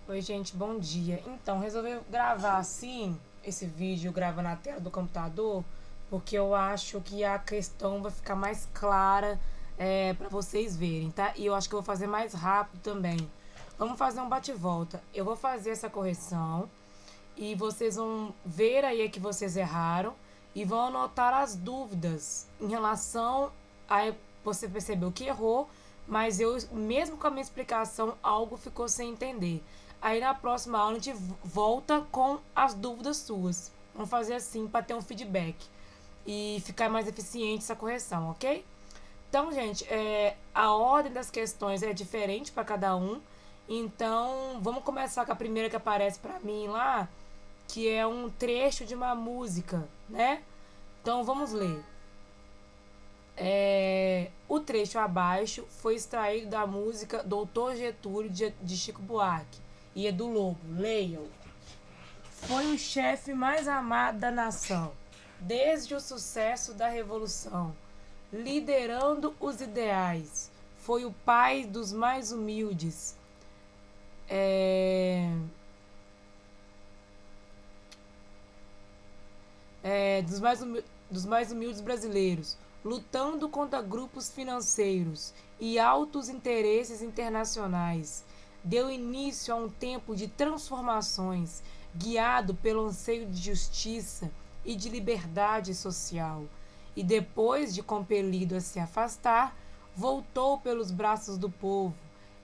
Oi, gente, bom dia. Então, resolvi gravar assim, esse vídeo, grava na tela do computador, porque eu acho que a questão vai ficar mais clara para vocês verem, tá? E eu acho que eu vou fazer mais rápido também. Vamos fazer um bate-volta. Eu vou fazer essa correção e vocês vão ver aí que vocês erraram e vão anotar as dúvidas em relação a você percebeu que errou, mas eu, mesmo com a minha explicação, algo ficou sem entender. Aí na próxima aula a gente volta com as dúvidas suas. Vamos fazer assim para ter um feedback e ficar mais eficiente essa correção, ok? Então, gente, a ordem das questões é diferente para cada um. Então, vamos começar com a primeira que aparece para mim lá, que é um trecho de uma música, né? Então, vamos ler. O trecho abaixo foi extraído da música Doutor Getúlio de Chico Buarque e é do Lobo. Leiam. Foi o chefe mais amado da nação, desde o sucesso da Revolução, liderando os ideais. Foi o pai dos mais humildes. É, dos mais humildes brasileiros, lutando contra grupos financeiros e altos interesses internacionais. Deu início a um tempo de transformações, guiado pelo anseio de justiça e de liberdade social. E depois de compelido a se afastar, voltou pelos braços do povo,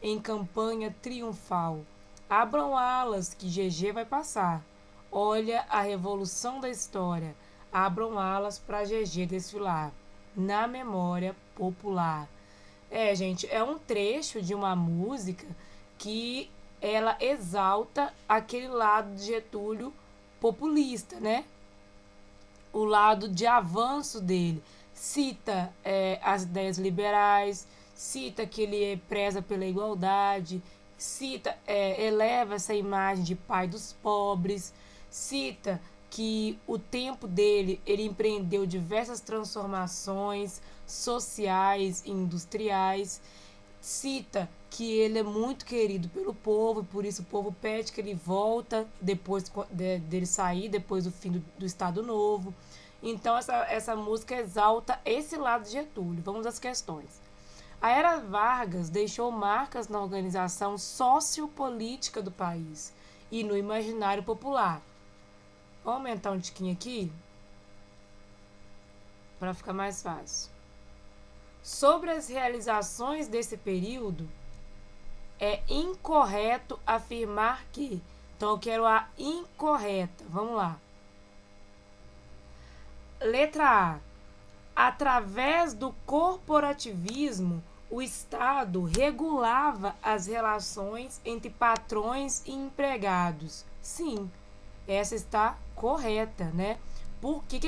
em campanha triunfal. Abram alas que GG vai passar. Olha a revolução da história. Abram alas para GG desfilar. Na memória popular. Gente, é um trecho de uma música que ela exalta aquele lado de Getúlio populista, né? O lado de avanço dele. Cita as ideias liberais, cita que ele preza pela igualdade, cita, eleva essa imagem de pai dos pobres, cita que o tempo dele ele empreendeu diversas transformações sociais e industriais, cita que ele é muito querido pelo povo, e por isso o povo pede que ele volta depois dele sair, depois do fim do Estado Novo. Então essa música exalta esse lado de Getúlio. Vamos às questões. A Era Vargas deixou marcas na organização sociopolítica do país e no imaginário popular. Vou aumentar um tiquinho aqui para ficar mais fácil. Sobre as realizações desse período, é incorreto afirmar que. Então eu quero a incorreta. Vamos lá. Letra A. Através do corporativismo, o Estado regulava as relações entre patrões e empregados. Sim, essa está correta, né? Porque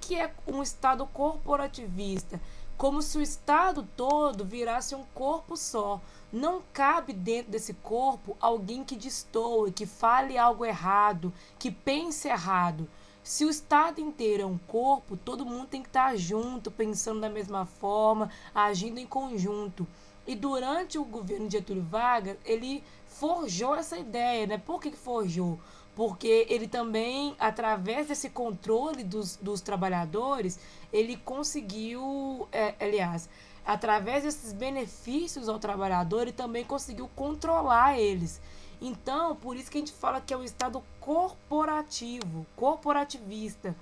que é um Estado corporativista? Como se o Estado todo virasse um corpo só. Não cabe dentro desse corpo alguém que destoe, que fale algo errado, que pense errado. Se o Estado inteiro é um corpo, todo mundo tem que estar junto, pensando da mesma forma, agindo em conjunto. E durante o governo de Getúlio Vargas, ele forjou essa ideia, né? Por que forjou? Porque ele também, através desse controle dos trabalhadores, ele conseguiu, aliás, através desses benefícios ao trabalhador, ele também conseguiu controlar eles. Então, por isso que a gente fala que é um Estado corporativo, corporativista,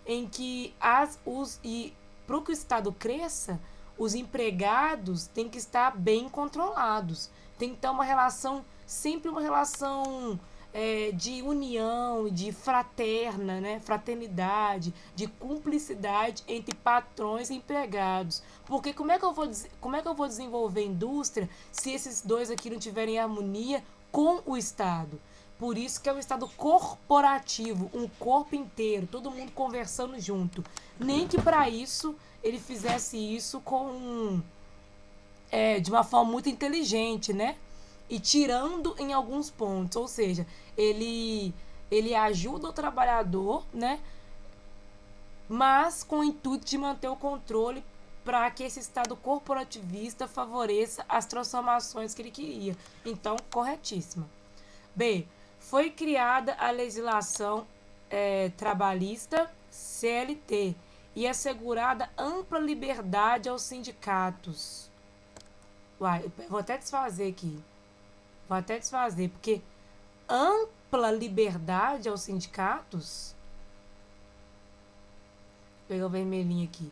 em que para que o Estado cresça, os empregados têm que estar bem controlados. Tem que ter uma relação, sempre uma relação de união, de fraterna, né? Fraternidade, de cumplicidade entre patrões e empregados. Porque como é que eu vou desenvolver indústria se esses dois aqui não tiverem harmonia com o Estado? Por isso que é um Estado corporativo, um corpo inteiro, todo mundo conversando junto. Nem que para isso ele fizesse isso de uma forma muito inteligente, né? E tirando em alguns pontos, ou seja, ele ajuda o trabalhador, né? Mas com o intuito de manter o controle para que esse Estado corporativista favoreça as transformações que ele queria. Então, corretíssima. B. Foi criada a legislação trabalhista CLT e assegurada ampla liberdade aos sindicatos. Uai, eu vou até desfazer aqui. Vou até desfazer, porque ampla liberdade aos sindicatos? Vou pegar o vermelhinho aqui.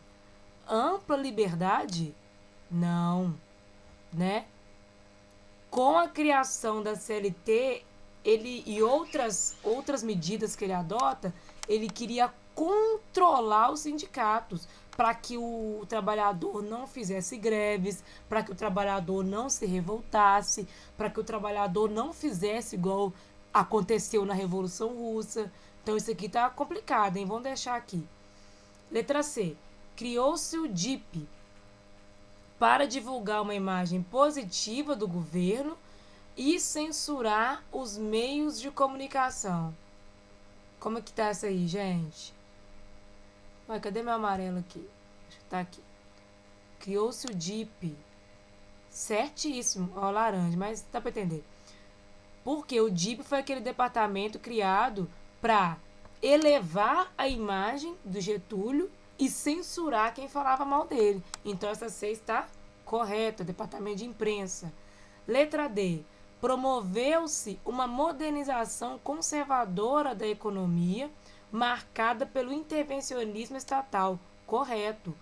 Ampla liberdade? Não, né? Com a criação da CLT, ele e outras medidas que ele adota, ele queria controlar os sindicatos para que o trabalhador não fizesse greves, para que o trabalhador não se revoltasse, para que o trabalhador não fizesse igual aconteceu na Revolução Russa. Então isso aqui tá complicado, hein? Vamos deixar aqui. Letra C. Criou-se o DIP para divulgar uma imagem positiva do governo e censurar os meios de comunicação. Como é que tá essa aí, gente? Ué, cadê meu amarelo aqui? Tá aqui. Criou-se o DIP. Certíssimo. Ó, laranja, mas dá pra entender. Porque o DIP foi aquele departamento criado para elevar a imagem do Getúlio e censurar quem falava mal dele. Então essa C está correta, departamento de imprensa. Letra D. Promoveu-se uma modernização conservadora da economia, marcada pelo intervencionismo estatal. Correto.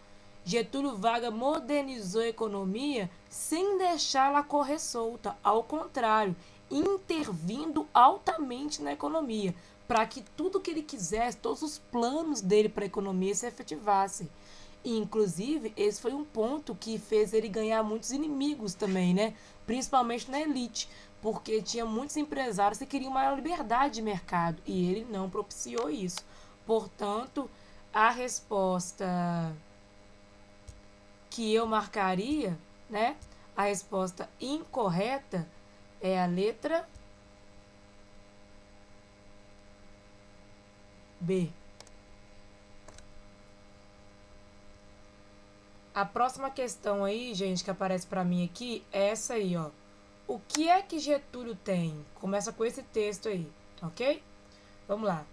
Getúlio Vargas modernizou a economia sem deixá-la correr solta, ao contrário, intervindo altamente na economia, para que tudo que ele quisesse, todos os planos dele para a economia se efetivassem. E, inclusive, esse foi um ponto que fez ele ganhar muitos inimigos também, né? Principalmente na elite, porque tinha muitos empresários que queriam maior liberdade de mercado e ele não propiciou isso. Portanto, a resposta que eu marcaria, né? A resposta incorreta é a letra B. A próxima questão aí, gente, que aparece para mim aqui é essa aí, ó. O que é que Getúlio tem? Começa com esse texto aí, ok? Vamos lá.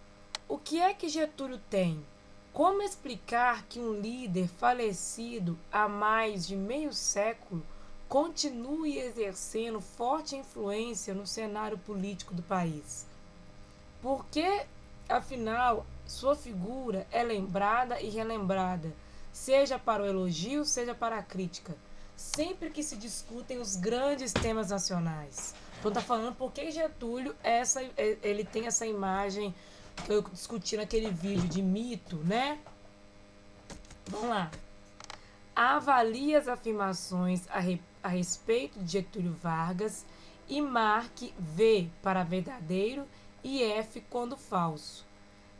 O que é que Getúlio tem? Como explicar que um líder falecido há mais de meio século continue exercendo forte influência no cenário político do país? Porque, afinal, sua figura é lembrada e relembrada, seja para o elogio, seja para a crítica, sempre que se discutem os grandes temas nacionais. Então tá falando por que Getúlio ele tem essa imagem que eu discuti naquele vídeo de mito, né? Vamos lá. Avalie as afirmações a respeito de Getúlio Vargas e marque V para verdadeiro e F quando falso.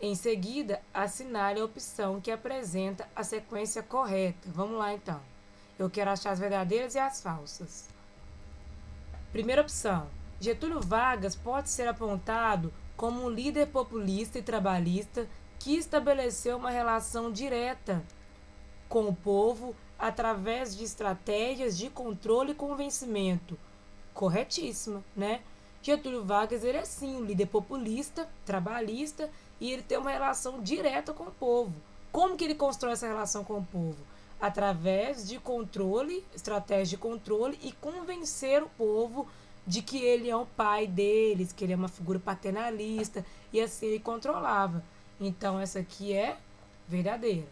Em seguida, assinale a opção que apresenta a sequência correta. Vamos lá, então. Eu quero achar as verdadeiras e as falsas. Primeira opção. Getúlio Vargas pode ser apontado como um líder populista e trabalhista que estabeleceu uma relação direta com o povo através de estratégias de controle e convencimento. Corretíssima, né? Getúlio Vargas, ele é sim um líder populista, trabalhista, e ele tem uma relação direta com o povo. Como que ele constrói essa relação com o povo? Através de controle, estratégia de controle e convencer o povo de que ele é o pai deles, que ele é uma figura paternalista, e assim ele controlava. Então essa aqui é verdadeira.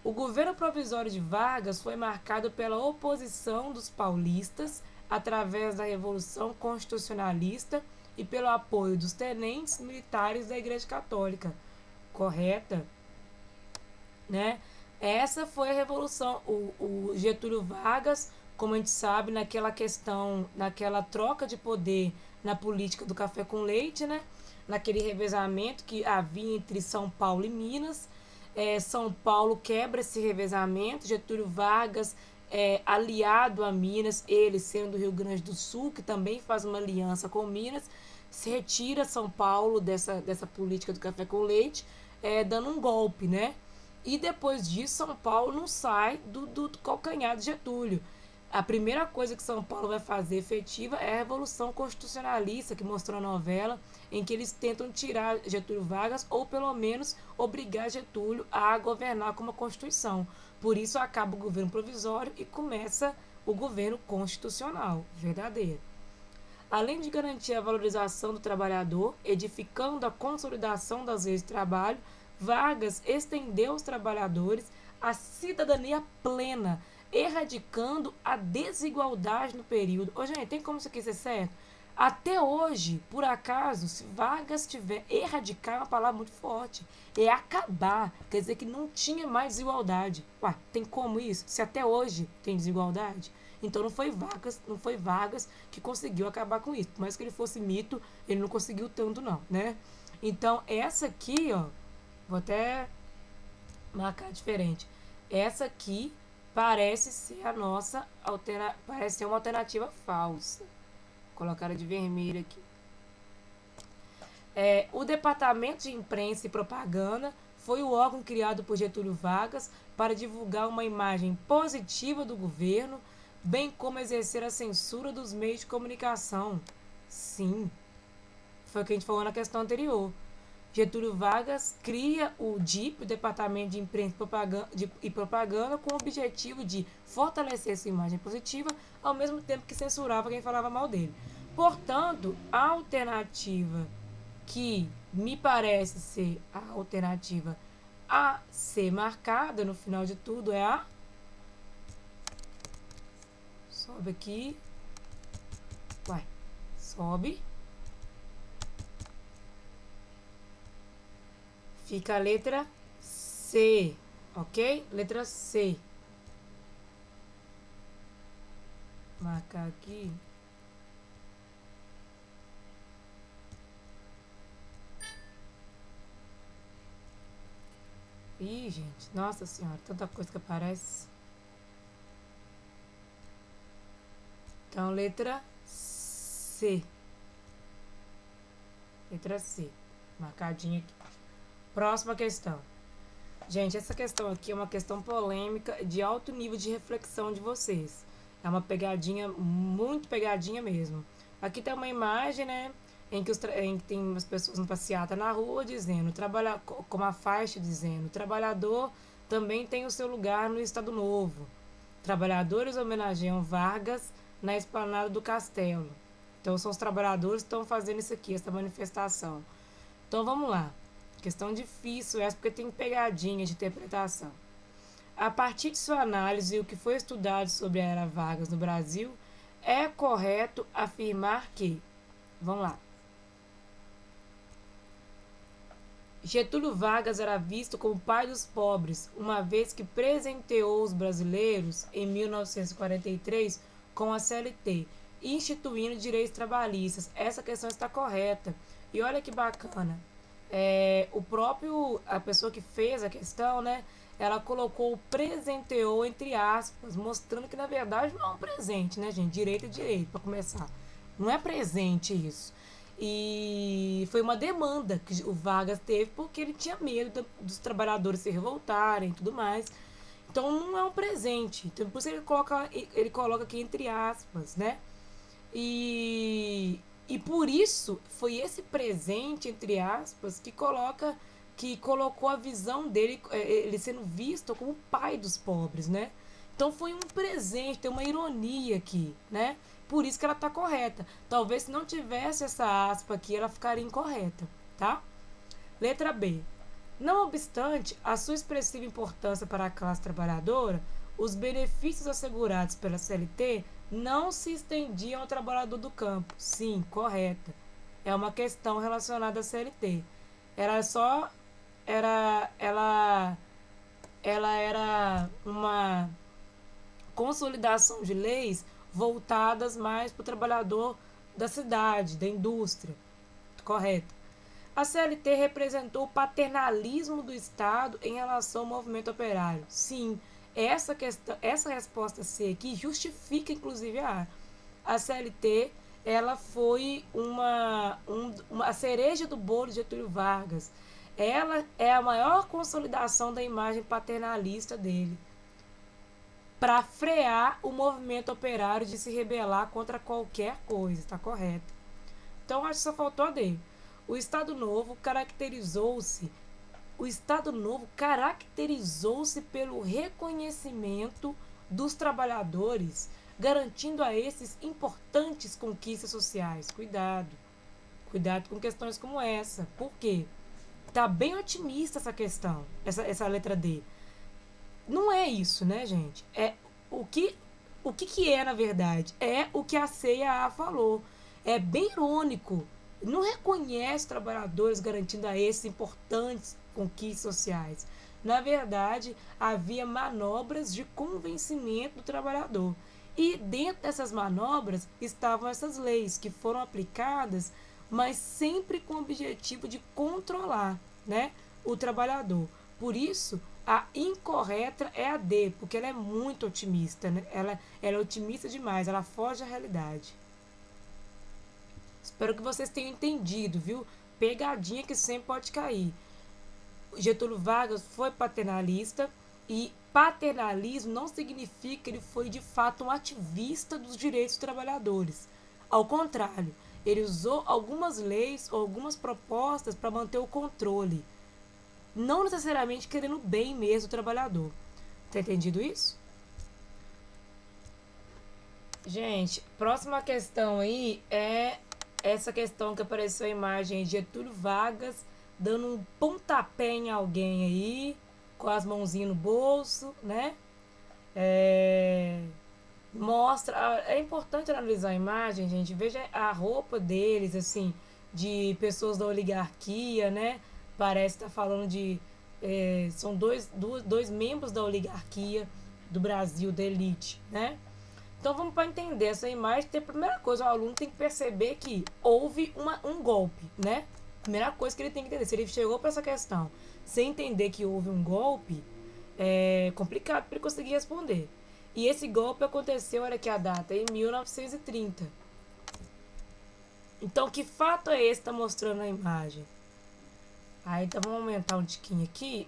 O governo provisório de Vargas foi marcado pela oposição dos paulistas através da Revolução Constitucionalista e pelo apoio dos tenentes militares da Igreja Católica. Correta? Né? Essa foi a Revolução. O Getúlio Vargas, como a gente sabe, naquela questão, naquela troca de poder na política do café com leite, né? Naquele revezamento que havia entre São Paulo e Minas, São Paulo quebra esse revezamento, Getúlio Vargas aliado a Minas, ele sendo do Rio Grande do Sul, que também faz uma aliança com Minas, se retira São Paulo dessa política do café com leite, dando um golpe, né? E depois disso, São Paulo não sai do calcanhar de Getúlio. A primeira coisa que São Paulo vai fazer efetiva é a Revolução Constitucionalista, que mostrou a novela, em que eles tentam tirar Getúlio Vargas, ou pelo menos obrigar Getúlio a governar com uma Constituição. Por isso acaba o governo provisório e começa o governo constitucional, verdadeiro. Além de garantir a valorização do trabalhador, edificando a consolidação das leis de trabalho, Vargas estendeu aos trabalhadores a cidadania plena, erradicando a desigualdade no período. Ô, gente, tem como isso aqui ser certo? Até hoje, por acaso, se Vargas tiver erradicar, é uma palavra muito forte. É acabar. Quer dizer que não tinha mais desigualdade. Ué, tem como isso? Se até hoje tem desigualdade? Então não foi Vargas que conseguiu acabar com isso. Por mais que ele fosse mito, ele não conseguiu tanto não, né? Então, essa aqui, ó, vou até marcar diferente. Essa aqui parece ser a nossa parece ser uma alternativa falsa. Vou colocar ela de vermelho aqui. O Departamento de Imprensa e Propaganda foi o órgão criado por Getúlio Vargas para divulgar uma imagem positiva do governo, bem como exercer a censura dos meios de comunicação. Sim, foi o que a gente falou na questão anterior. Getúlio Vargas cria o DIP, o Departamento de Imprensa e Propaganda, com o objetivo de fortalecer sua imagem positiva, ao mesmo tempo que censurava quem falava mal dele. Portanto, a alternativa que me parece ser a alternativa a ser marcada no final de tudo é a... Sobe aqui. Vai. Sobe. Fica a letra C, ok? Letra C. Marcar aqui. Ih, gente, nossa senhora, tanta coisa que aparece. Então, letra C. Letra C. Marcadinha aqui. Próxima questão. Gente, essa questão aqui é uma questão polêmica de alto nível de reflexão de vocês. É uma pegadinha, muito pegadinha mesmo. Aqui tem uma imagem, né, em que tem umas pessoas no passeata na rua dizendo, com uma faixa dizendo, trabalhador também tem o seu lugar no Estado Novo. Trabalhadores homenageiam Vargas na esplanada do Castelo. Então, são os trabalhadores que estão fazendo isso aqui, essa manifestação. Então, vamos lá. Questão difícil essa, porque tem pegadinha de interpretação. A partir de sua análise e o que foi estudado sobre a era Vargas no Brasil, é correto afirmar que... Vamos lá. Getúlio Vargas era visto como pai dos pobres, uma vez que presenteou os brasileiros, em 1943, com a CLT, instituindo direitos trabalhistas. Essa questão está correta. E olha que bacana. A pessoa que fez a questão, né, ela colocou o presenteou entre aspas, mostrando que na verdade não é um presente, né, gente? Direito é direito, para começar. Não é presente isso. E foi uma demanda que o Vargas teve porque ele tinha medo dos trabalhadores se revoltarem e tudo mais. Então não é um presente. Então, por isso ele coloca aqui entre aspas, né? E por isso foi esse presente, entre aspas, que colocou a visão dele, ele sendo visto como o pai dos pobres, né? Então foi um presente, tem uma ironia aqui, né? Por isso que ela está correta. Talvez se não tivesse essa aspa aqui, ela ficaria incorreta, tá? Letra B. Não obstante a sua expressiva importância para a classe trabalhadora, os benefícios assegurados pela CLT não se estendiam ao trabalhador do campo. Sim, correta. É uma questão relacionada à CLT. Ela era uma consolidação de leis voltadas mais para o trabalhador da cidade, da indústria. Correto. A CLT representou o paternalismo do Estado em relação ao movimento operário. Sim, essa resposta C aqui justifica, inclusive, a CLT. Ela foi a cereja do bolo de Getúlio Vargas. Ela é a maior consolidação da imagem paternalista dele. para frear o movimento operário de se rebelar contra qualquer coisa, está correto? Então, acho que só faltou a D. O Estado Novo caracterizou-se pelo reconhecimento dos trabalhadores, garantindo a esses importantes conquistas sociais. Cuidado com questões como essa. Por quê? Tá bem otimista essa questão, essa letra D. Não é isso, né, gente? É o que é, na verdade? É o que a C e a A falou. É bem irônico. Não reconhece trabalhadores garantindo a esses importantes conquistas sociais. Na verdade, havia manobras de convencimento do trabalhador. E dentro dessas manobras estavam essas leis que foram aplicadas, mas sempre com o objetivo de controlar, né, o trabalhador. Por isso, a incorreta é a D, porque ela é muito otimista, né? Ela é otimista demais, ela foge da realidade. Espero que vocês tenham entendido, viu? Pegadinha que sempre pode cair. Getúlio Vargas foi paternalista e paternalismo não significa que ele foi de fato um ativista dos direitos dos trabalhadores. Ao contrário, ele usou algumas leis ou algumas propostas para manter o controle, não necessariamente querendo o bem mesmo do trabalhador. Tá entendido isso? Gente, próxima questão aí é essa questão que apareceu a imagem de Getúlio Vargas dando um pontapé em alguém aí, com as mãozinhas no bolso, né? Mostra. É importante analisar a imagem, gente. Veja a roupa deles, assim, de pessoas da oligarquia, né? Parece estar falando de. São dois membros da oligarquia do Brasil, da elite, né? Então vamos para entender essa imagem. A primeira coisa, o aluno tem que perceber que houve um golpe, né? Primeira coisa que ele tem que entender. Se ele chegou para essa questão sem entender que houve um golpe, é complicado para ele conseguir responder. E esse golpe aconteceu, olha aqui a data, em 1930. Então, que fato é esse que está mostrando na imagem? Aí, então, vamos aumentar um tiquinho aqui.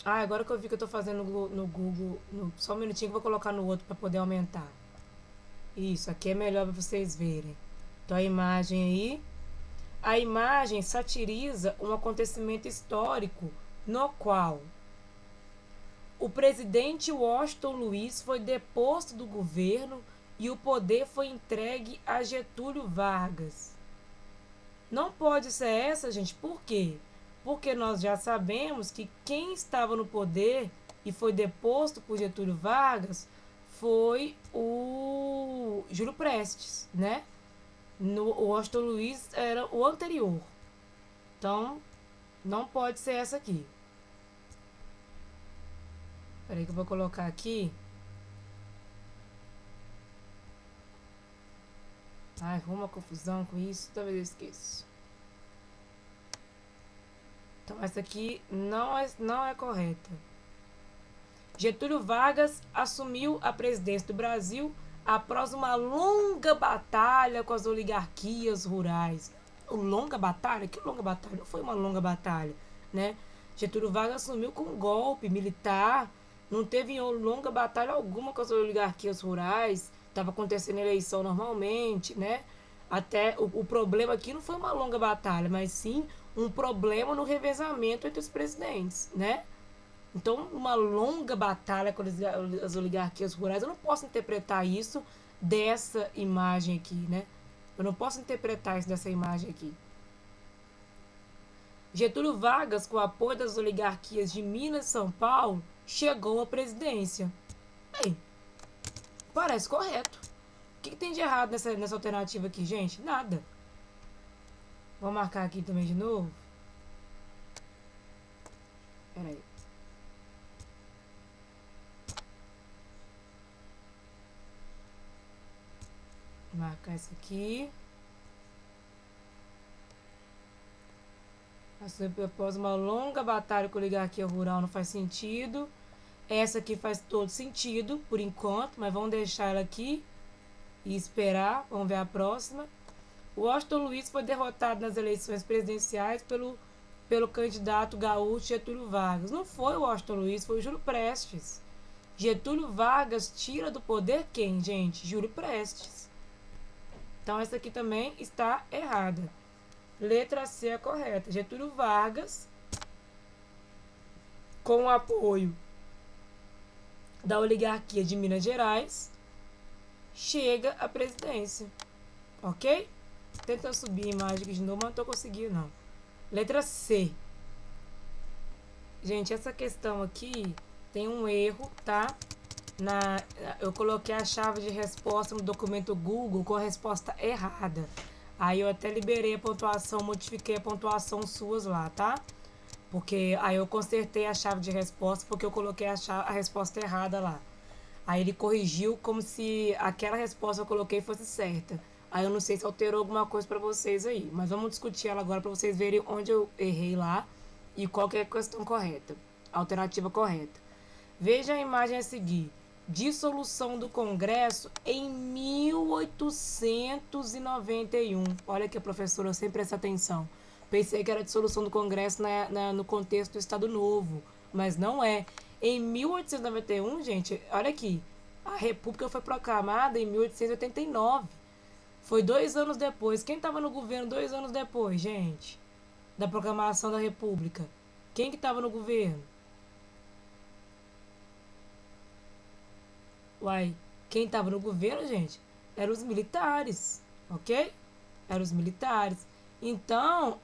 Agora que eu vi que eu estou fazendo no Google, só um minutinho que eu vou colocar no outro para poder aumentar. Isso, aqui é melhor para vocês verem. Então, a imagem aí. A imagem satiriza um acontecimento histórico no qual o presidente Washington Luiz foi deposto do governo e o poder foi entregue a Getúlio Vargas. Não pode ser essa, gente, por quê? Porque nós já sabemos que quem estava no poder e foi deposto por Getúlio Vargas foi o Júlio Prestes, né? O Washington Luiz era o anterior. Então, não pode ser essa aqui. Peraí que eu vou colocar aqui. Ai, arruma confusão com isso, talvez eu esqueça. Então, essa aqui não é correta. Getúlio Vargas assumiu a presidência do Brasil após uma longa batalha com as oligarquias rurais. Longa batalha? Que longa batalha? Não foi uma longa batalha, né? Getúlio Vargas assumiu com um golpe militar, não teve longa batalha alguma com as oligarquias rurais, estava acontecendo eleição normalmente, né? Até o problema aqui não foi uma longa batalha, mas sim um problema no revezamento entre os presidentes, né? Então, uma longa batalha com as oligarquias rurais, eu não posso interpretar isso dessa imagem aqui, né? Eu não posso interpretar isso dessa imagem aqui. Getúlio Vargas, com o apoio das oligarquias de Minas e São Paulo, chegou à presidência. Bem, parece correto. O que tem de errado nessa alternativa aqui, gente? Nada. Vou marcar aqui também de novo. Peraí. Marcar isso aqui. Após uma longa batalha com a oligarquia rural não faz sentido. Essa aqui faz todo sentido, por enquanto, mas vamos deixar ela aqui e esperar. Vamos ver a próxima. Washington Luiz foi derrotado nas eleições presidenciais pelo candidato gaúcho Getúlio Vargas. Não foi o Washington Luiz, foi o Júlio Prestes. Getúlio Vargas tira do poder quem, gente? Júlio Prestes. Então, essa aqui também está errada. Letra C é correta. Getúlio Vargas, com o apoio da oligarquia de Minas Gerais, chega à presidência. Ok? Tenta subir a imagem de novo, mas não estou conseguindo, não. Letra C. Gente, essa questão aqui tem um erro, tá? Eu coloquei a chave de resposta no documento Google com a resposta errada. Aí eu até liberei a pontuação, modifiquei a pontuação suas lá, tá? Porque aí eu consertei a chave de resposta porque eu coloquei a resposta errada lá. Aí ele corrigiu como se aquela resposta que eu coloquei fosse certa. Aí eu não sei se alterou alguma coisa para vocês aí. Mas vamos discutir ela agora para vocês verem onde eu errei lá e qual que é a questão correta. A alternativa correta. Veja a imagem a seguir. Dissolução do Congresso em 1891. Olha que a professora sempre presta atenção. Pensei que era dissolução do Congresso no contexto do Estado Novo, mas não é. Em 1891, gente, olha aqui, a República foi proclamada em 1889. Foi 2 anos depois. Quem estava no governo 2 anos depois, gente? Da proclamação da República. Quem que estava no governo? Uai, quem estava no governo, gente, eram os militares, ok? Eram os militares. Então,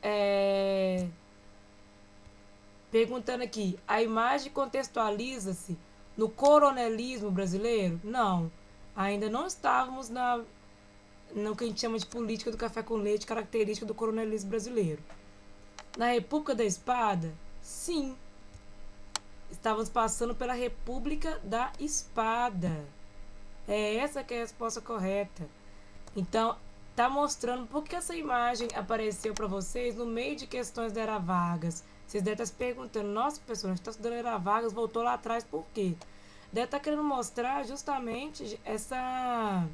perguntando aqui, a imagem contextualiza-se no coronelismo brasileiro? Não. Ainda não estávamos no que a gente chama de política do café com leite, característica do coronelismo brasileiro. Na República da Espada? Sim. Estávamos passando pela República da Espada. É essa que é a resposta correta. Então, tá mostrando por que essa imagem apareceu para vocês no meio de questões da Era Vargas. Vocês devem estar se perguntando, nossa, professor, a gente está estudando a Era Vargas, voltou lá atrás, por quê? Deve estar querendo mostrar justamente essa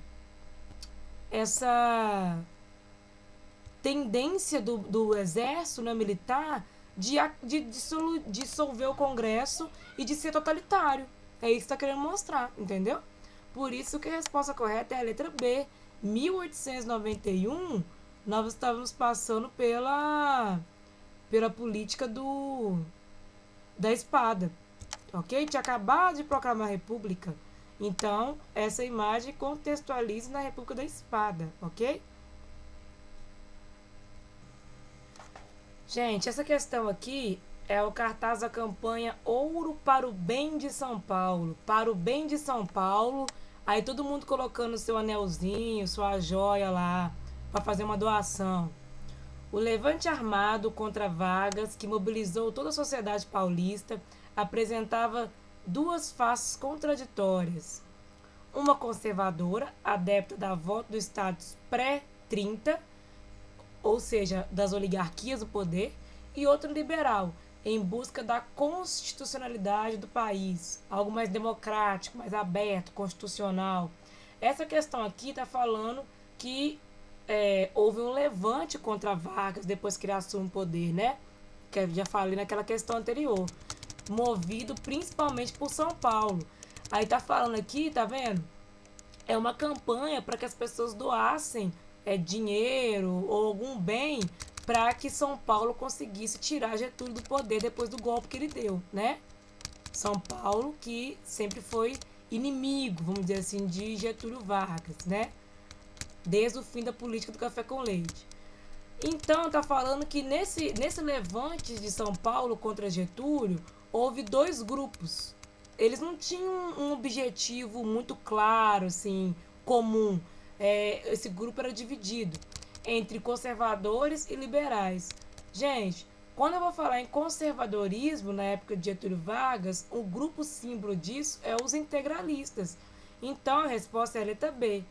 tendência do exército, né, militar, de dissolver o Congresso e de ser totalitário. É isso que está querendo mostrar, entendeu? Por isso que a resposta correta é a letra B. 1891, nós estávamos passando pela política da espada, ok? Tinha acabado de proclamar a República. Então, essa imagem contextualiza na República da Espada, ok? Gente, essa questão aqui é o cartaz da campanha Ouro para o Bem de São Paulo. Para o Bem de São Paulo. Aí todo mundo colocando seu anelzinho, sua joia lá, para fazer uma doação. O levante armado contra Vargas, que mobilizou toda a sociedade paulista, apresentava duas faces contraditórias. Uma conservadora, adepta da volta do status pré-30, ou seja, das oligarquias do poder, e outra liberal, em busca da constitucionalidade do país, algo mais democrático, mais aberto, constitucional. Essa questão aqui está falando que houve um levante contra Vargas depois que ele assume o poder, né? Que eu já falei naquela questão anterior. Movido principalmente por São Paulo. Aí tá falando aqui, tá vendo? É uma campanha para que as pessoas doassem dinheiro ou algum bem para que São Paulo conseguisse tirar Getúlio do poder depois do golpe que ele deu, né? São Paulo, que sempre foi inimigo, vamos dizer assim, de Getúlio Vargas, né? Desde o fim da política do café com leite. Então, tá falando que nesse levante de São Paulo contra Getúlio, houve 2 grupos. Eles não tinham um objetivo muito claro, assim, comum. Esse grupo era dividido entre conservadores e liberais. Gente, quando eu vou falar em conservadorismo, na época de Getúlio Vargas, o grupo símbolo disso é os integralistas. Então, a resposta é a letra B.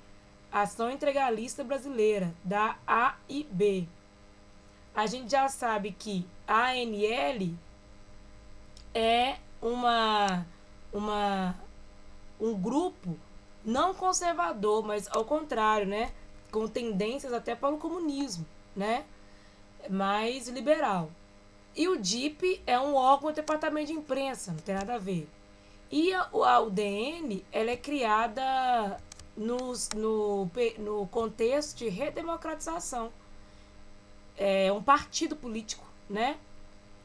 Ação Integralista Brasileira, da A e B. A gente já sabe que a ANL é um grupo não conservador, mas ao contrário, né? Com tendências até para o comunismo, né? Mais liberal. E o DIP é um órgão do departamento de imprensa, não tem nada a ver. E a UDN, ela é criada no contexto de redemocratização. É um partido político, né?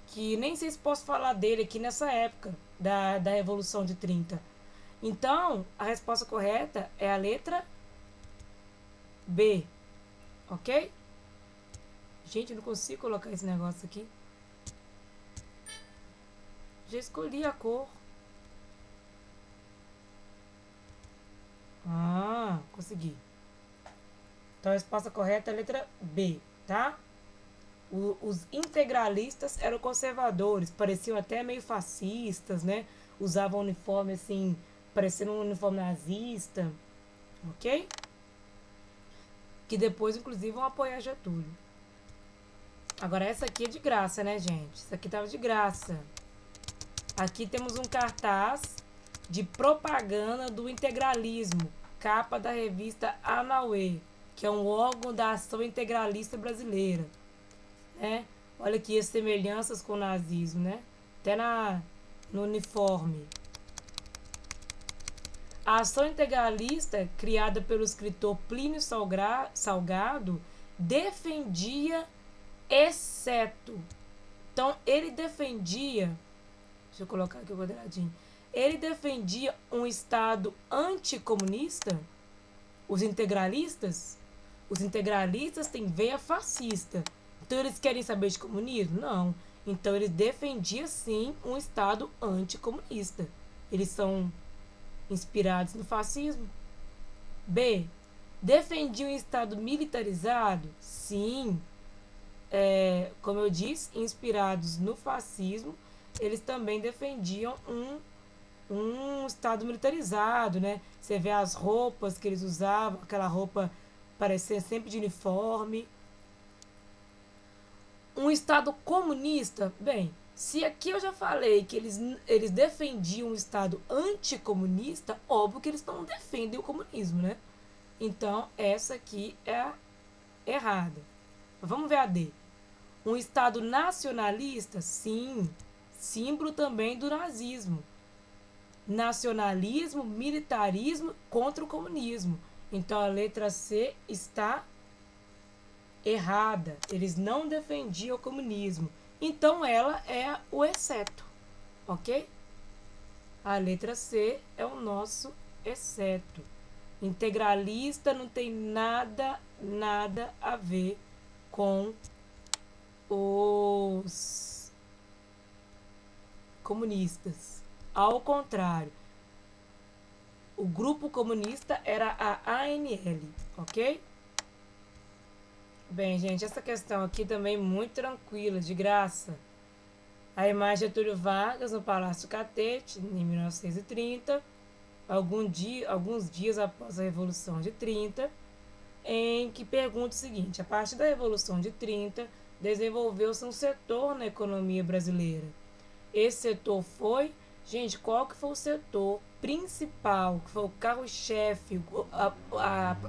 Que nem sei se posso falar dele aqui nessa época da Revolução de 30. Então, a resposta correta é a letra B, ok? Gente, eu não consigo colocar esse negócio aqui. Já escolhi a cor. Ah, consegui. Então a resposta correta é a letra B, tá? Os integralistas eram conservadores, pareciam até meio fascistas, né? Usavam uniforme assim, parecendo um uniforme nazista, ok? Que depois, inclusive, vão apoiar Getúlio. Agora, essa aqui é de graça, né, gente? Isso aqui tava de graça. Aqui temos um cartaz de propaganda do integralismo, capa da revista Anauê, que é um órgão da ação integralista brasileira, né? Olha aqui as semelhanças com o nazismo, né? Até no uniforme. A ação integralista, criada pelo escritor Plínio Salgado, defendia exceto. Então, ele defendia, deixa eu colocar aqui o quadradinho, ele defendia um Estado anticomunista. Os integralistas têm veia fascista. Então, eles querem saber de comunismo? Não. Então, eles defendiam, sim, um Estado anticomunista. Eles são inspirados no fascismo. B. Defendiam um Estado militarizado? Sim. Como eu disse, inspirados no fascismo, eles também defendiam um Estado militarizado, né? Você vê as roupas que eles usavam, aquela roupa parecendo sempre de uniforme. Um Estado comunista, bem, se aqui eu já falei que eles defendiam um Estado anticomunista, óbvio que eles não defendem o comunismo, né? Então, essa aqui é a errada. Vamos ver a D. Um Estado nacionalista? Sim. Símbolo também do nazismo. Nacionalismo, militarismo contra o comunismo. Então, a letra C está errada. Eles não defendiam o comunismo. Então, ela é o exceto. Ok? A letra C é o nosso exceto. Integralista não tem nada a ver com os comunistas. Ao contrário, o grupo comunista era a ANL, ok? Bem, gente, essa questão aqui também muito tranquila, de graça. A imagem de Getúlio Vargas no Palácio Catete, em 1930, alguns dias após a Revolução de 30, em que pergunta o seguinte: a partir da Revolução de 30, desenvolveu-se um setor na economia brasileira. Esse setor foi, gente, qual que foi o setor principal, que foi o carro-chefe,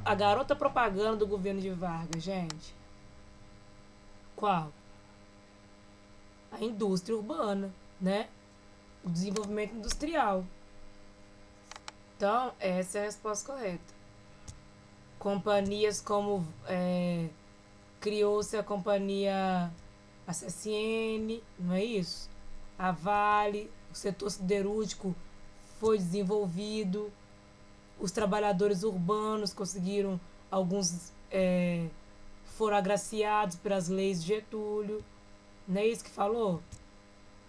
a garota propaganda do governo de Vargas, gente? Qual? A indústria urbana, né? O desenvolvimento industrial. Então, essa é a resposta correta. Companhias como criou-se a companhia a CSN, não é isso? A Vale, o setor siderúrgico foi desenvolvido, os trabalhadores urbanos conseguiram, alguns foram agraciados pelas leis de Getúlio, não é isso que falou?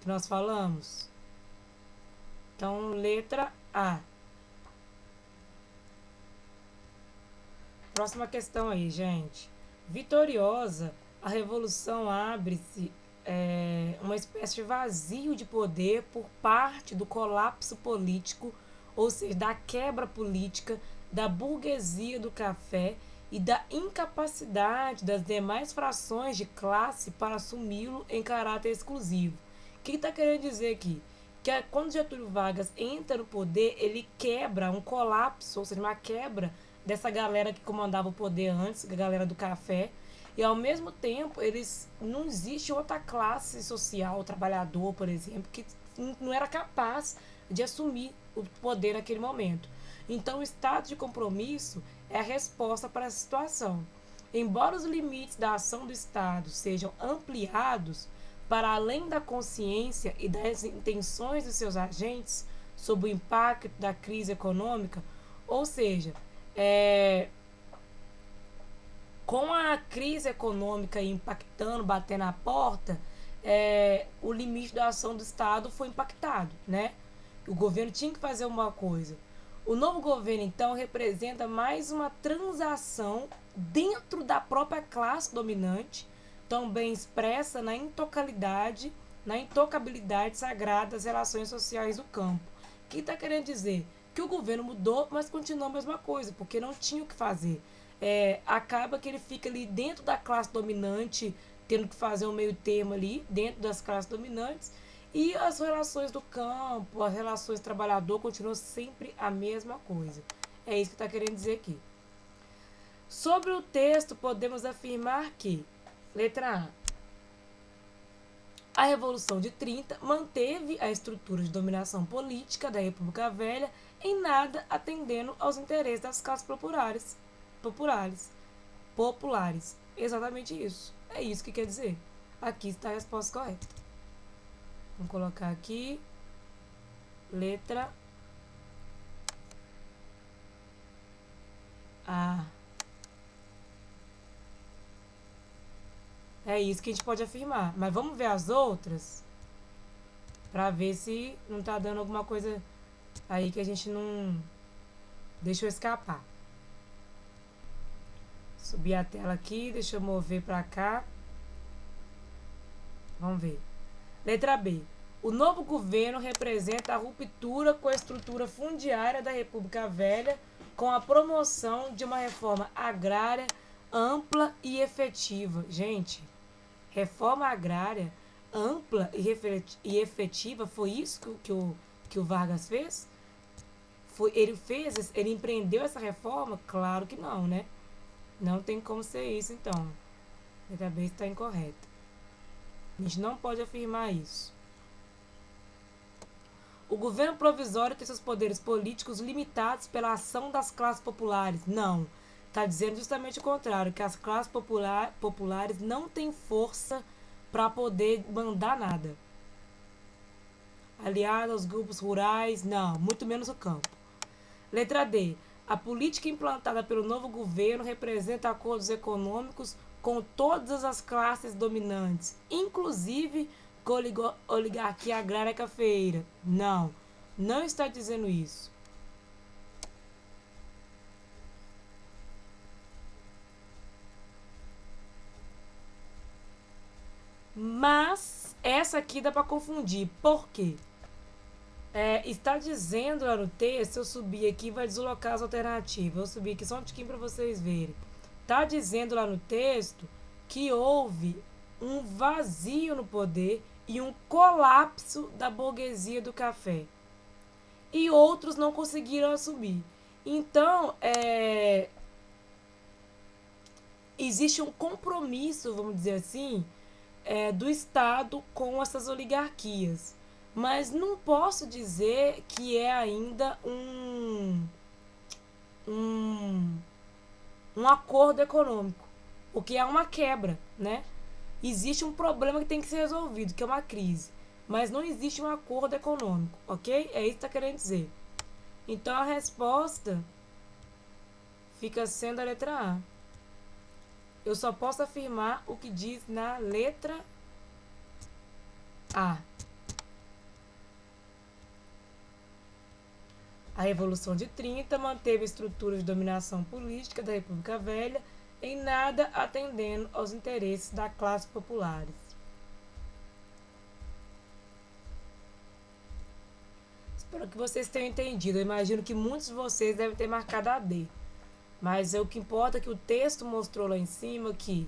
Que nós falamos? Então, letra A. Próxima questão aí, gente. Vitoriosa, a revolução abre-se uma espécie de vazio de poder por parte do colapso político, ou seja, da quebra política da burguesia do café e da incapacidade das demais frações de classe para assumi-lo em caráter exclusivo. O que está querendo dizer aqui? Que quando Getúlio Vargas entra no poder, ele quebra um colapso, ou seja, uma quebra dessa galera que comandava o poder antes, a galera do café, e ao mesmo tempo não existe outra classe social, trabalhador, por exemplo, que não era capaz de assumir o poder naquele momento. Então, o estado de compromisso é a resposta para essa situação. Embora os limites da ação do Estado sejam ampliados para além da consciência e das intenções dos seus agentes sobre o impacto da crise econômica, ou seja, com a crise econômica impactando, batendo a porta, o limite da ação do Estado foi impactado, né? O governo tinha que fazer uma coisa. O novo governo, então, representa mais uma transação dentro da própria classe dominante, também expressa na intocabilidade sagrada das relações sociais do campo. O que está querendo dizer? Que o governo mudou, mas continua a mesma coisa, porque não tinha o que fazer. Acaba que ele fica ali dentro da classe dominante, tendo que fazer um meio termo ali, dentro das classes dominantes, e as relações do campo, as relações trabalhador continuam sempre a mesma coisa. É isso que está querendo dizer aqui. Sobre o texto, podemos afirmar que, letra A Revolução de 30 manteve a estrutura de dominação política da República Velha, em nada atendendo aos interesses das classes populares. Exatamente isso. É isso que quer dizer. Aqui está a resposta correta. Vamos colocar aqui, letra A. É isso que a gente pode afirmar. Mas vamos ver as outras, para ver se não tá dando alguma coisa aí que a gente não deixou escapar. Subir a tela aqui, deixa eu mover para cá. Vamos ver. Letra B. O novo governo representa a ruptura com a estrutura fundiária da República Velha, com a promoção de uma reforma agrária ampla e efetiva. Gente, reforma agrária ampla e efetiva, foi isso que o Vargas fez? Ele empreendeu essa reforma? Claro que não, né? Não tem como ser isso, então. Letra B está incorreta. A gente não pode afirmar isso. O governo provisório tem seus poderes políticos limitados pela ação das classes populares. Não. Está dizendo justamente o contrário, que as classes populares não têm força para poder mandar nada. Aliado aos grupos rurais, não, muito menos o campo. Letra D. A política implantada pelo novo governo representa acordos econômicos com todas as classes dominantes, inclusive com a oligarquia agrária cafeeira. Não, não está dizendo isso. Mas essa aqui dá para confundir. Por quê? Está dizendo lá no texto, eu subir aqui, vai deslocar as alternativas. Eu subir aqui só um tiquinho para vocês verem. Está dizendo lá no texto que houve um vazio no poder e um colapso da burguesia do café. E outros não conseguiram assumir. Então, existe um compromisso, vamos dizer assim, do Estado com essas oligarquias. Mas não posso dizer que é ainda um acordo econômico, porque é uma quebra, né? Existe um problema que tem que ser resolvido, que é uma crise, mas não existe um acordo econômico, ok? É isso que está querendo dizer. Então a resposta fica sendo a letra A. Eu só posso afirmar o que diz na letra A. A Revolução de 30 manteve a estrutura de dominação política da República Velha, em nada atendendo aos interesses da classe populares. Espero que vocês tenham entendido. Eu imagino que muitos de vocês devem ter marcado a D. Mas o que importa é que o texto mostrou lá em cima que,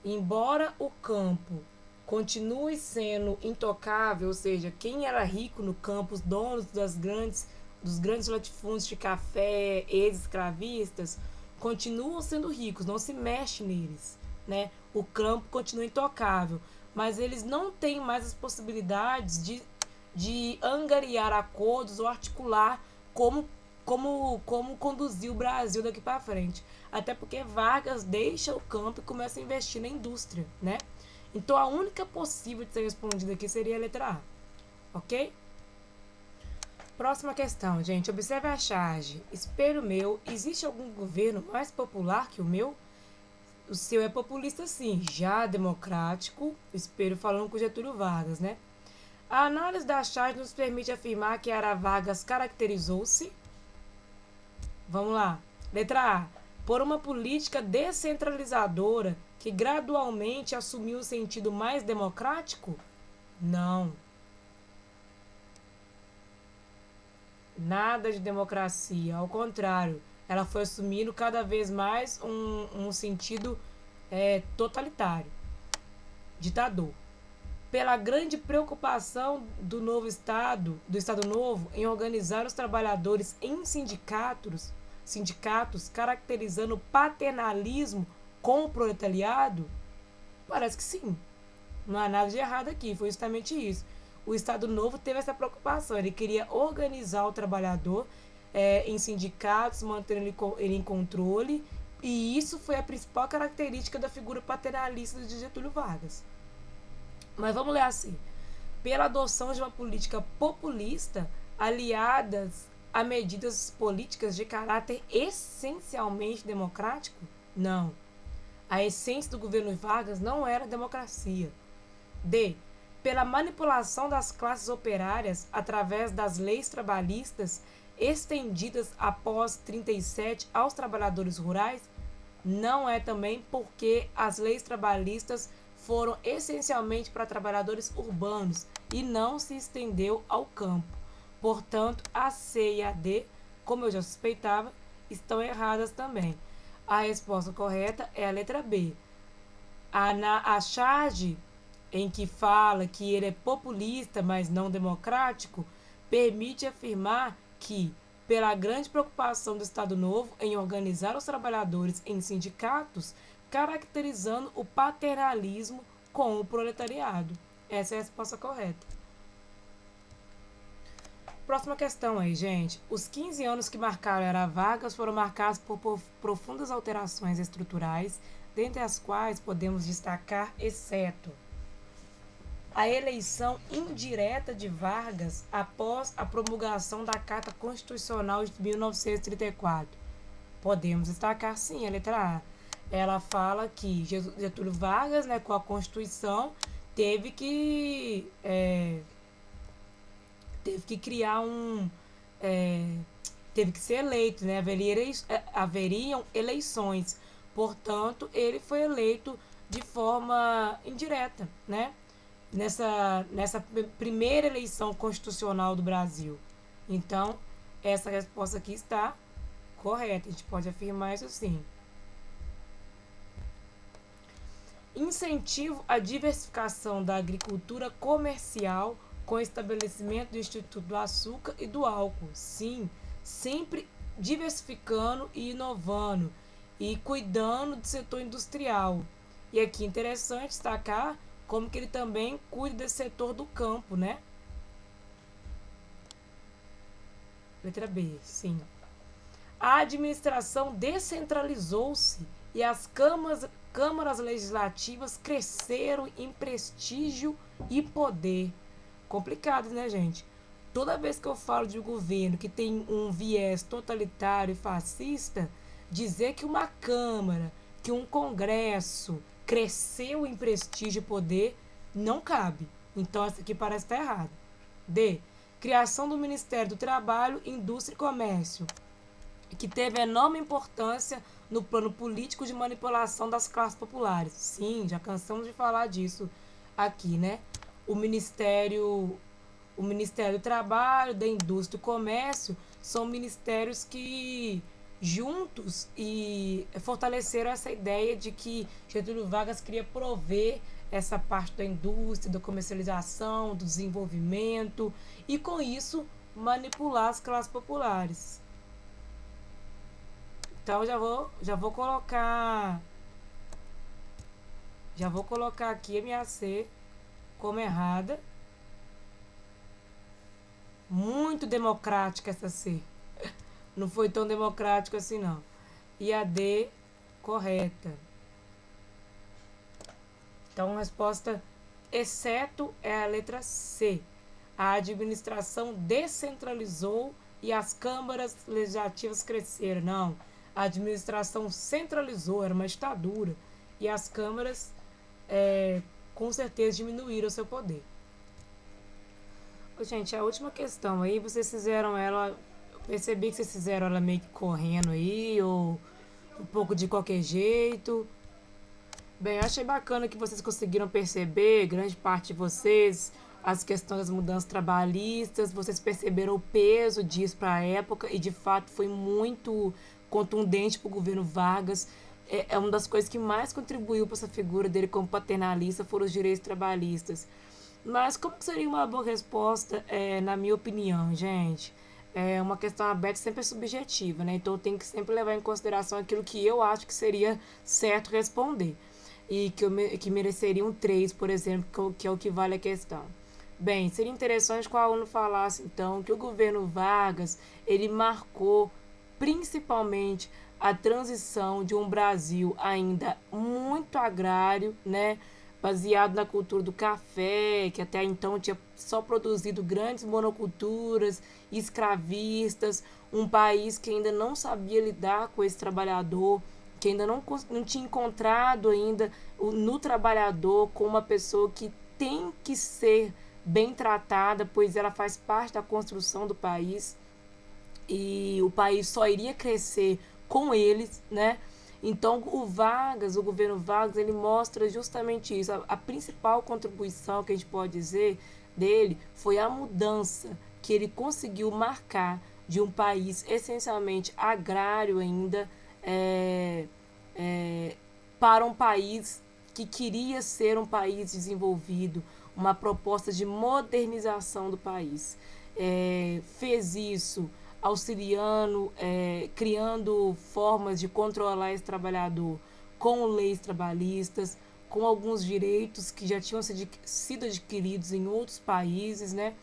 embora o campo continue sendo intocável, ou seja, quem era rico no campo, os donos dos grandes latifúndios de café, ex-escravistas, continuam sendo ricos, não se mexe neles, né? O campo continua intocável, mas eles não têm mais as possibilidades de de angariar acordos ou articular como conduzir o Brasil daqui para frente. Até porque Vargas deixa o campo e começa a investir na indústria, né? Então a única possível de ser respondida aqui seria a letra A, ok? Próxima questão, gente. Observe a charge. Espelho meu, existe algum governo mais popular que o meu? O seu é populista, sim. Já democrático, espelho falando com Getúlio Vargas, né? A análise da charge nos permite afirmar que Ara Vargas caracterizou-se. Vamos lá. Letra A. Por uma política descentralizadora que gradualmente assumiu o sentido mais democrático? Não. Nada de democracia. Ao contrário, ela foi assumindo cada vez mais um sentido totalitário, ditador. Pela grande preocupação do Estado Novo, em organizar os trabalhadores em sindicatos, caracterizando o paternalismo com o proletariado? Parece que sim. Não há nada de errado aqui, foi justamente isso. O Estado Novo teve essa preocupação, ele queria organizar o trabalhador em sindicatos, mantendo ele em controle, e isso foi a principal característica da figura paternalista de Getúlio Vargas. Mas vamos ler assim. Pela adoção de uma política populista, aliadas a medidas políticas de caráter essencialmente democrático? Não. A essência do governo Vargas não era democracia. D. Pela manipulação das classes operárias através das leis trabalhistas estendidas após 37 aos trabalhadores rurais? Não é também porque as leis trabalhistas foram essencialmente para trabalhadores urbanos e não se estendeu ao campo. Portanto, a C e a D, como eu já suspeitava, estão erradas também. A resposta correta é a letra B. A charge em que fala que ele é populista, mas não democrático, permite afirmar que, pela grande preocupação do Estado Novo em organizar os trabalhadores em sindicatos, caracterizando o paternalismo com o proletariado. Essa é a resposta correta. Próxima questão aí, gente. Os 15 anos que marcaram a Era Vargas foram marcados por profundas alterações estruturais, dentre as quais podemos destacar, exceto a eleição indireta de Vargas após a promulgação da Carta Constitucional de 1934. Podemos destacar, sim, a letra A. Ela fala que Getúlio Vargas, né, com a Constituição, teve que criar teve que ser eleito, né? Haveriam eleições. Portanto, ele foi eleito de forma indireta, né? Nessa primeira eleição constitucional do Brasil. Então, essa resposta aqui está correta. A gente pode afirmar isso sim. Incentivo à diversificação da agricultura comercial com o estabelecimento do Instituto do Açúcar e do Álcool. Sim, sempre diversificando e inovando e cuidando do setor industrial. E aqui interessante destacar como que ele também cuida desse setor do campo, né? Letra B, sim. A administração descentralizou-se e as câmaras legislativas cresceram em prestígio e poder. Complicado, né, gente? Toda vez que eu falo de um governo que tem um viés totalitário e fascista, dizer que uma Câmara, que um Congresso cresceu em prestígio e poder, não cabe. Então, essa aqui parece estar errada. D. Criação do Ministério do Trabalho, Indústria e Comércio, que teve enorme importância no plano político de manipulação das classes populares. Sim, já cansamos de falar disso aqui, né? O Ministério do Trabalho, da Indústria e Comércio são ministérios que juntos e fortaleceram essa ideia de que Getúlio Vargas queria prover essa parte da indústria, da comercialização, do desenvolvimento e com isso manipular as classes populares. Então já vou colocar aqui a minha C como errada. Muito democrática essa C. Não foi tão democrático assim, não. E a D, correta. Então, a resposta, exceto, é a letra C. A administração descentralizou e as câmaras legislativas cresceram. Não, a administração centralizou, era uma ditadura. E as câmaras, com certeza, diminuíram o seu poder. Gente, a última questão aí, vocês fizeram ela... Eu percebi que vocês fizeram ela meio que correndo aí, ou um pouco de qualquer jeito. Bem, eu achei bacana que vocês conseguiram perceber, grande parte de vocês, as questões das mudanças trabalhistas, vocês perceberam o peso disso para a época e de fato foi muito contundente para o governo Vargas. É uma das coisas que mais contribuiu para essa figura dele como paternalista foram os direitos trabalhistas. Mas como que seria uma boa resposta, na minha opinião, gente? É uma questão aberta sempre é subjetiva, né? Então eu tenho que sempre levar em consideração aquilo que eu acho que seria certo responder. E que mereceria um 3, por exemplo, que é o que vale a questão. Bem, seria interessante que o aluno falasse, então, que o governo Vargas, ele marcou principalmente a transição de um Brasil ainda muito agrário, né? Baseado na cultura do café, que até então tinha só produzido grandes monoculturas, escravistas, um país que ainda não sabia lidar com esse trabalhador, que ainda não tinha encontrado ainda no trabalhador como uma pessoa que tem que ser bem tratada, pois ela faz parte da construção do país e o país só iria crescer com eles, né? Então o governo Vargas, ele mostra justamente isso. A principal contribuição que a gente pode dizer dele foi a mudança que ele conseguiu marcar de um país essencialmente agrário ainda, é, para um país que queria ser um país desenvolvido, uma proposta de modernização do país. Fez isso auxiliando, criando formas de controlar esse trabalhador com leis trabalhistas, com alguns direitos que já tinham sido adquiridos em outros países, né?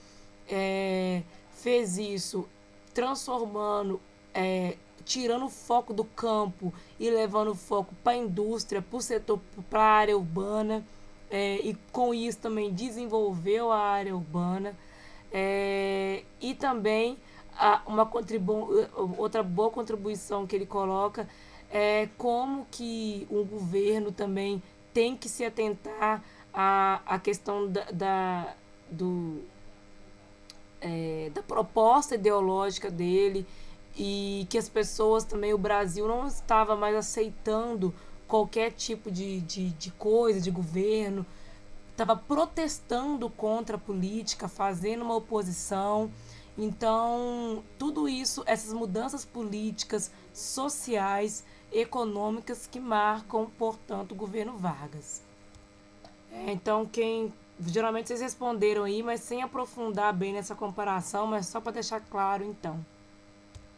Fez isso transformando, tirando o foco do campo e levando o foco para a indústria, para o setor, para a área urbana, e com isso também desenvolveu a área urbana, e também outra boa contribuição que ele coloca é como que um governo também tem que se atentar à questão da proposta ideológica dele e que as pessoas também, o Brasil não estava mais aceitando qualquer tipo de coisa, de governo, estava protestando contra a política, fazendo uma oposição. Então, tudo isso, essas mudanças políticas, sociais, econômicas que marcam, portanto, o governo Vargas. Então, geralmente vocês responderam aí, mas sem aprofundar bem nessa comparação, mas só para deixar claro, então.